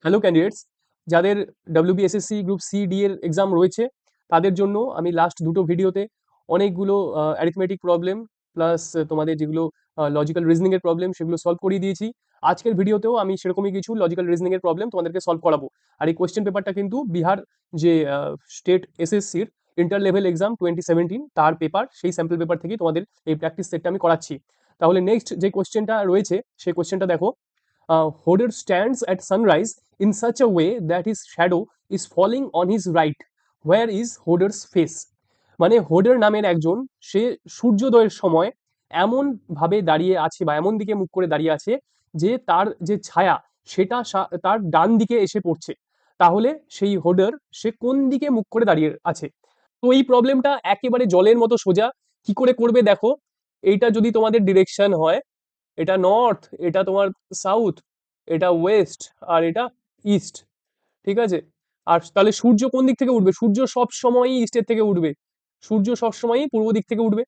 Hello candidates, যাদের WBSSC group C D এর exam রয়েছে তাদের জন্য আমি লাস্ট দুটো ভিডিওতে অনেকগুলো অ্যারিথমেটিক প্রবলেম প্লাস তোমাদের যেগুলো লজিক্যাল রিজনিং এর প্রবলেম সেগুলো সলভ করিয়ে দিয়েছি। আজকের ভিডিওতেও আমি সেরকমই কিছু লজিক্যাল রিজনিং এর প্রবলেম তোমাদেরকে সলভ করাবো। আর এই কোয়েশ্চেন পেপারটা কিন্তু বিহার যে স্টেট এসএসসির ইন্টার লেভেল এক্সাম 2017 তার পেপার, সেই স্যাম্পল পেপার থেকেই তোমাদের এই প্র্যাকটিস সেটটা আমি করাচ্ছি। তাহলে নেক্সট যে কোয়েশ্চেনটা রয়েছে সেই কোয়েশ্চেনটা দেখো। Hodder stands at sunrise in such a way that his shadow is falling on his right. Where is Hodder's face? মানে হোডার নামের একজন, সে সূর্যোদয়ের সময় এমন ভাবে দাঁড়িয়ে আছে বা এমন দিকে মুখ করে দাঁড়িয়ে আছে যে তার যে ছায়া সেটা তার ডান দিকে এসে পড়ছে। তাহলে সেই হোডার সে কোন দিকে মুখ করে দাঁড়িয়ে আছে? তো এই প্রবলেমটা একেবারে জলের মতো সোজা। কি করে করবে দেখো। এইটা যদি তোমাদের ডিরেকশন হয়, এটা নর্থ, এটা তোমার সাউথ, এটা ওয়েস্ট, আর এটা ইস্ট। ঠিক আছে? আর তাহলে সূর্য কোন দিক থেকে উঠবে? সূর্য সব সময়ই ইস্টের থেকে উঠবে। সূর্য সব সময়ই পূর্ব দিক থেকে উঠবে।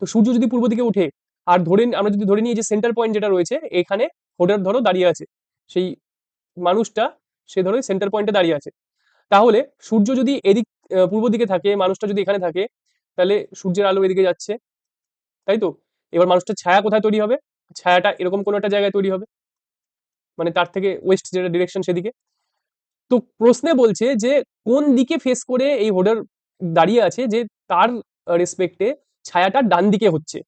তো সূর্য যদি পূর্ব দিকে উঠে, আর আমরা যদি ধরে নিই যে সেন্টার পয়েন্ট যেটা রয়েছে এখানে, হোডার ধরো দাঁড়িয়ে আছে, সেই মানুষটা সে ধরো সেন্টার পয়েন্টে দাঁড়িয়ে আছে। তাহলে সূর্য যদি এদিক পূর্ব দিকে থাকে, মানুষটা যদি এখানে থাকে, তাহলে সূর্যের আলো এদিকে যাচ্ছে, তাই তো? এবার মানুষটার ছায়া কোথায় তৈরি হবে? ছায়াটা এরকম কোনো একটা জায়গায় তৈরি হবে, মানে তার থেকে ওয়েস্ট যেটা ডিরেকশন সেদিকে। তো প্রশ্নে বলছে যে কোন দিকে ফেস করে এই হোডার দাঁড়িয়ে আছে, যে তার রেসপেক্টে ছায়াটা ডান দিকে হচ্ছে।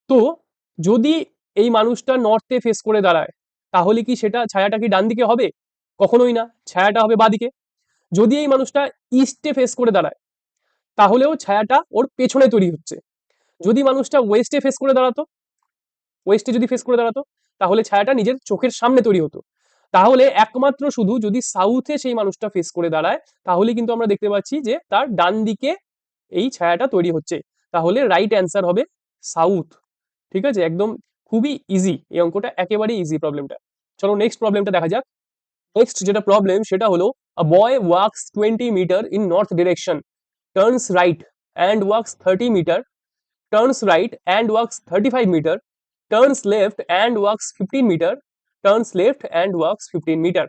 তো যদি এই মানুষটা নর্থে ফেস করে দাঁড়ায়, তাহলে কি সেটা ছায়াটা কি ডান দিকে হবে? কখনোই না, ছায়াটা হবে বাদিকে। যদি এই মানুষটা ইস্টে ফেস করে দাঁড়ায়, তাহলেও ছায়াটা ওর পেছনে তৈরি হচ্ছে। যদি মানুষটা ওয়েস্টে ফেস করে দাঁড়াতো, ওয়েস্টে যদি ফেস করে দাঁড়াতো, তাহলে ছায়াটা নিজের চোখের সামনে তৈরি হতো। তাহলে একমাত্র শুধু যদি সাউথে সেই মানুষটা ফেস করে দাঁড়ায়, তাহলে কিন্তু আমরা দেখতে পাচ্ছি যে তার ডান দিকে এই ছায়াটা তৈরি হচ্ছে। তাহলে রাইট অ্যান্সার হবে সাউথ। ঠিক আছে? একদম খুবই ইজি এই অঙ্কটা, একেবারেই ইজি প্রবলেমটা। চলো নেক্সট প্রবলেমটা দেখা যাক। নেক্সট যেটা প্রবলেম সেটা হলো, a boy walks 20 metre in north direction, turns right and walks 30 metre, turns right and walks 35 meter, turns left and walks 15 meter, turns left and walks 15 meter.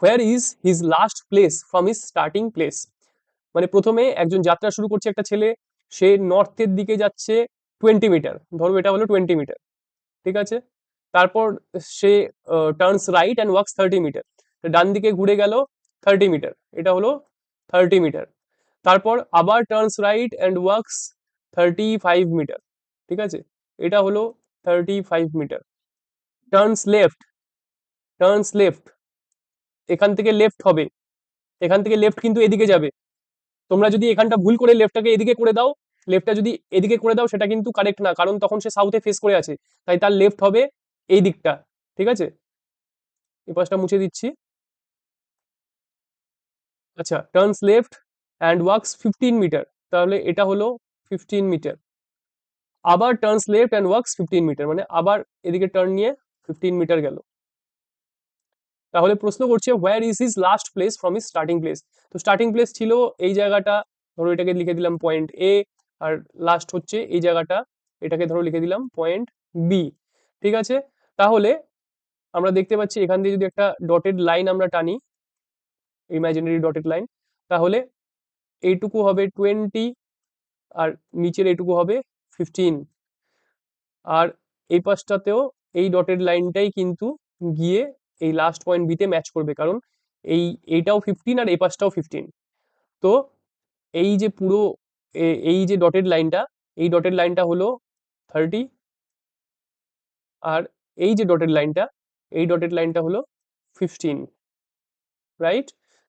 Where is his last place from his starting place? মানে প্রথমে একজন যাত্রা শুরু করছে, একটা ছেলে, সে নর্থের দিকে যাচ্ছে 20 মিটার, ধরো এটা হলো 20 মিটার। ঠিক আছে? তারপর সে turns right and walks 30 metre, ডান দিকে ঘুরে গেল 30 মিটার, এটা হলো 30 মিটার। তারপর আবার turns right and walks 35 metre. ঠিক আছে? এটা হলো 35 metre. Turns left, turns left, এখান থেকে লেফট হবে, এখান থেকে লেফট কিন্তু এদিকে যাবে। তোমরা যদি এখানটা ভুল করে লেফটটাকে এদিকে করে দাও, লেফটটা যদি এদিকে করে দাও, সেটা কিন্তু কারেক্ট না, কারণ তখন সে সাউথে ফেস করে আছে, তাই তার লেফট হবে এই দিকটা। ঠিক আছে? এই পাশটা মুছে দিচ্ছি। আচ্ছা, turns left and walks 15 metre, তাহলে এটা হলো 15 মিটার। আবার turns left and walks 15 metre, মানে আবার এদিকে টার্ন নিয়ে 15 মিটার গেল। তাহলে প্রশ্ন করছে where is his last place from his starting place. তো স্টার্টিং প্লেস ছিল এই জায়গাটা, ধরো এটাকে লিখে দিলাম পয়েন্ট এ, আর লাস্ট হচ্ছে এই জায়গাটা, এটাকে ধরো লিখে দিলাম পয়েন্ট বি। ঠিক আছে? তাহলে আমরা দেখতে পাচ্ছি এখান দিয়ে যদি একটা ডটেড লাইন আমরা টানি, ইমাজিনারি ডটেড লাইন, তাহলে এইটুকু হবে 20, আর নিচের এইটুকু হবে 15। আর এই পাশটাতেও এই ডটেড লাইনটাই কিন্তু গিয়ে এই লাস্ট পয়েন্ট বিতে ম্যাচ করবে, কারণ এইটাও 15 আর এই পাশটাও 15। তো এই যে পুরো এই যে ডটেড লাইনটা, এই ডটেড লাইনটা হলো 30, আর এই যে ডটেড লাইনটা, এই ডটেড লাইনটা হলো 15, রাইট?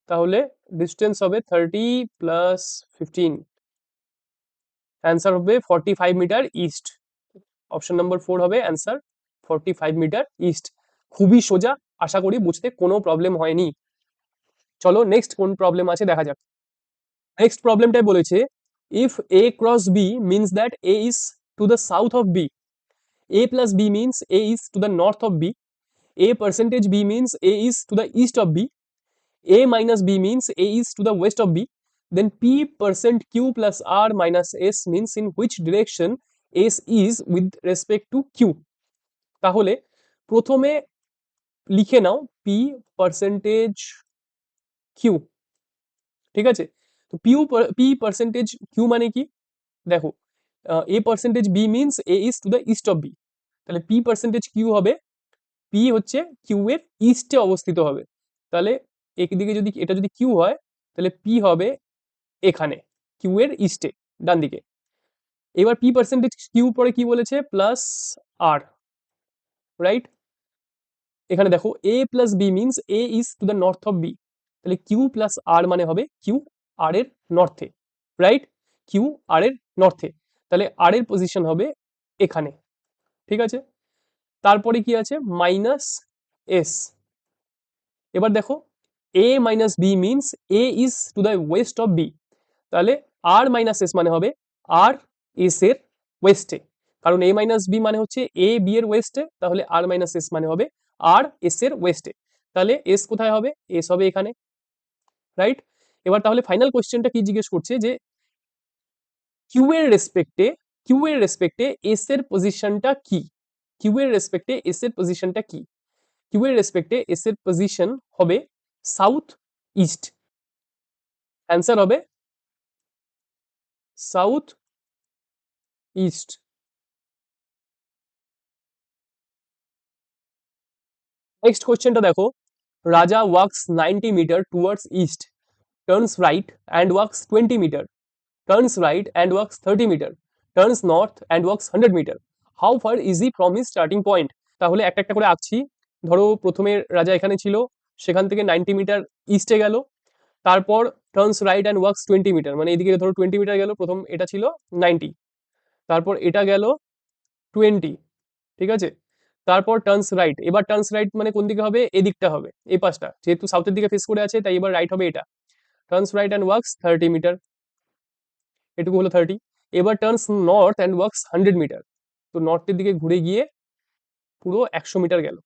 তাহলে ডিস্টেন্স হবে 30 প্লাস 15, অ্যান্সার হবে 45 মিটার ইস্ট। অপশন নাম্বার 4 হবে অ্যান্সার, 45 মিটার ইস্ট। খুবই সোজা, আশা করি বুঝতে কোনো প্রবলেম হয়নি। চলো নেক্সট কোন প্রবলেম আছে দেখা যাক। নেক্সট প্রবলেমটাই বলেছে, if a cross b means that a is to the south of b, a plus B means A is to the north of b, a percentage B means A is to the east of b, a minus b means a is to the west of b, then p percent q plus r minus s means in which direction s is with respect to q. তাহলে প্রথমে লিখে নাও P percentage Q, ঠিক আছে? তো P percentage Q মানে কি? দেখো, A percentage B means A is to the east of B, তাহলে পি পার্সেন্টেজ কিউ হবে, পি হচ্ছে কিউ এর ইস্টে অবস্থিত হবে, তাহলে একদিকে যদি এটা যদি কিউ হয় তাহলে পি হবে এখানে কিউ এর ইস্টে, ডান দিকে। এবার পি পার্সেন্টেজ কিউ পরে কি বলেছে, প্লাস আর, রাইট? এখানে দেখো A plus B means A is to the north of B, তাহলে কিউ প্লাস আর মানে হবে কিউ আর এর নর্থে, রাইট? কিউ আর এর নর্থে, তাহলে আর এর পজিশন হবে এখানে, ঠিক আছে? তারপরে কি আছে, মাইনাস এস। এবার দেখো A minus B means A is to the west of B, তাহলে আর মাইনাস এস মানে হবে আর এস এর ওয়েস্টে, কারণ এ মাইনাস বি মানে হচ্ছে এ বি এর ওয়েস্টে, তাহলে আর মাইনাস এস মানে হবে আর এস এর ওয়েস্টে, তাহলে এস কোথায় হবে, এস হবে এখানে, রাইট? এবার তাহলে ফাইনাল কোশ্চেনটা কি জিজ্ঞেস করছে যে কিউ এর রেসপেক্টে এস এর পজিশনটা কি, কিউ এর রেসপেক্টে এস এর পজিশনটা কি? কিউ এর রেসপেক্টে এস এর পজিশন হবে সাউথ ইস্ট, অ্যান্সার হবে সাউথ ইস্ট। নেক্সট কোশ্চেনটা দেখো, Raja walks 90 metre towards east, turns right and walks 20 metre, turns right and walks 30 metre, turns north and walks 100 metre, how far is he from his starting point? তাহলে একটা একটা করে আঁকছি। ধরো প্রথমে রাজা এখানে ছিল, সেখান থেকে 90 মিটার ইস্টে গেল, তারপর turns right and walks 20 metre, মানে এদিকে ধরো 20 মিটার গেল, প্রথম এটা ছিল 90, তারপর এটা গেল 20, ঠিক আছে? তারপর টার্নস রাইট, এবার টার্নস রাইট মানে কোন দিকে হবে, এদিকটা হবে, এই পাশটা, যেহেতু সাউথের দিকে ফেস করে আছে তাই এবার রাইট হবে এটা, turns right and walks 30 metre, এটুকু হলো 30। এবার turns north and walks 100 metre, তো নর্থের দিকে ঘুরে গিয়ে পুরো 100 মিটার গেল,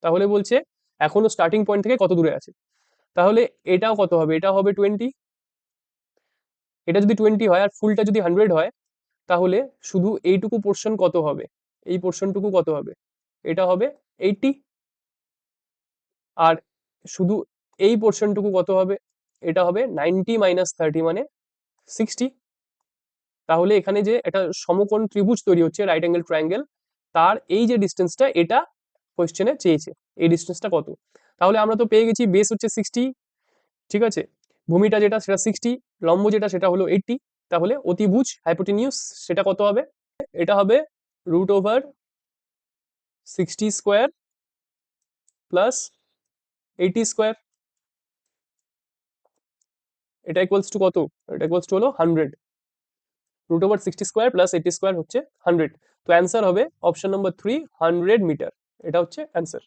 তাহলে বলছে এখনো স্টার্টিং পয়েন্ট থেকে কত দূরে আছে, তাহলে এটাও কত হবে, এটা হবে 20, এটা যদি 20 হয় আর ফুলটা যদি 100 হয়, তাহলে শুধু এইটুকু পোর্শন কত হবে, এই পোর্শনটুকু কত হবে, এটা হবে 80, আর শুধু এই পোর্শনটুকু কত হবে, এটা হবে 90 মাইনাস 30 মানে 60। তাহলে এখানে যে একটা সমকোণ ত্রিভুজ তৈরি হচ্ছে, রাইট অ্যাঙ্গেল ট্রায়াঙ্গেল, তার এই যে ডিস্টেন্সটা, এটা কোয়েশ্চেনে চেয়েছে, এই ডিস্টেন্সটা কত? তাহলে আমরা তো পেয়ে গেছি বেস হচ্ছে 60, ঠিক আছে, ভূমিটা যেটা সেটা 60, লম্ব যেটা সেটা হলো 80, তাহলে অতিভুজ হাইপোটেনিউস সেটা কত হবে, এটা হবে √60 স্কোয়ার প্লাস 80 স্কোয়ার, এটা ইকুয়ালস টু কত, এটা ইকুয়ালস টু হলো 100, √60 স্কোয়ার প্লাস 80 স্কোয়ার হচ্ছে 100, তো অ্যান্সার হবে অপশন নম্বর 3, 100 মিটার, এটা হচ্ছে অ্যান্সার।